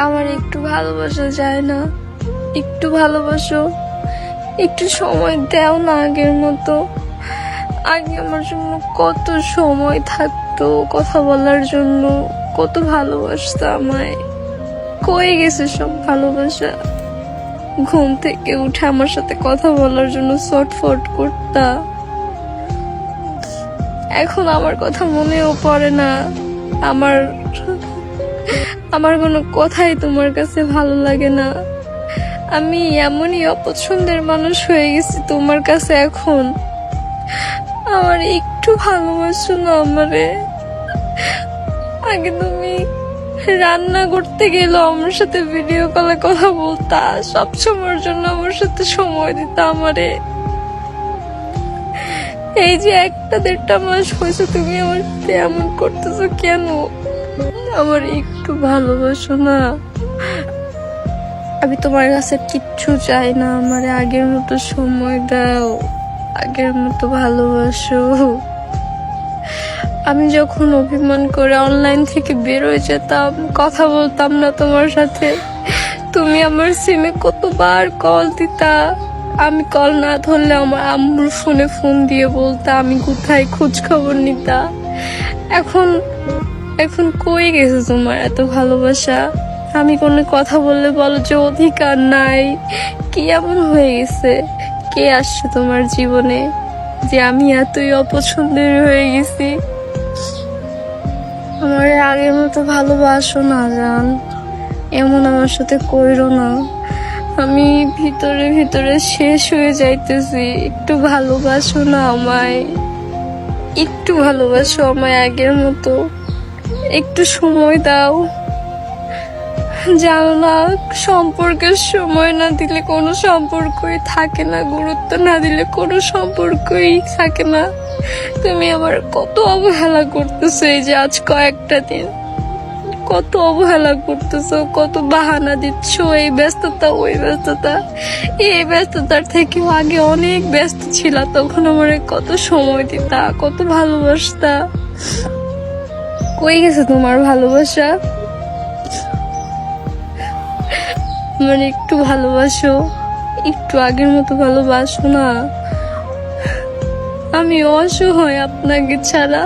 আমার একটু ভালোবাসা যায় না? একটু ভালোবাসো, একটু সময় দাও না আগের মতো। আগে আমার জন্য কত সময় থাকতো কথা বলার জন্য, কত ভালোবাসতা আমায়। কই গেছে সব ভালোবাসা? ঘুম থেকে উঠে আমার সাথে কথা বলার জন্য ছটফট করতা। এখন আমার কথা মনেও পড়ে না। আমার আমার কোনো কথাই তোমার কাছে ভালো লাগে না। আমি এমনই অপছন্দের মানুষ হয়ে গেছি তোমার কাছে এখন। আমার একটু ভালোবাসো না আমারে? আগে তুমি রান্না করতে গেলেও আমার সাথে ভিডিও কলে কথা বলতা, সব সময়ের জন্য আমার সাথে সময় দিতা আমারে। এই যে 1-1.5 মাস হয়েছে তুমি আমার সাথে এমন করতেছো কেন? আমার একটু ভালোবাসো না? আমি তোমার কাছে কিচ্ছু চাই না, আমারে আগের মতো সময় দাও, আগের মতো ভালোবাসো। আমি যখন অভিমান করে অনলাইন থেকে বের হয়ে যেতাম, কথা বলতাম না তোমার সাথে, তুমি আমার সিমে কতবার কল দিতা। আমি কল না ধরলে আমার আম্মুর ফোনে ফোন দিয়ে বলতা আমি কোথায়, খোঁজ খবর নিতা। এখন এখন কই গেছে তোমার এত ভালোবাসা? আমি কোনো কথা বললে বলো যে অধিকার নাই। কি এমন হয়ে গেছে? কে আসছে তোমার জীবনে যে আমি এতই অপছন্দের হয়ে গেছি? আমার আগের মতো ভালোবাসো না জান, এমন আমার সাথে কইরো না। আমি ভিতরে ভিতরে শেষ হয়ে যাইতেছি। একটু ভালোবাসো না আমায়, একটু ভালোবাসো আমায় আগের মতো, একটু সময় দাও। জানো না, সম্পর্কের সময় না দিলে কোনো সম্পর্কই থাকে না, গুরুত্ব না দিলে কোনো সম্পর্কই থাকে না। তুমি আমার কত অবহেলা করতেছো এই যে আজ কয়েকটা দিন, কত অবহেলা করতেছো, কত বাহানা দিচ্ছ, এই ব্যস্ততা ওই ব্যস্ততা। এই ব্যস্ততার থেকেও আগে অনেক ব্যস্ত ছিলা, তখন আমার কত সময় দিতা, কত ভালোবাসতা। কই গেছে তোমার ভালোবাসা? মানে একটু ভালোবাসো, একটু আগের মতো ভালোবাসো না। আমি অসহায় আপনাকে ছাড়া।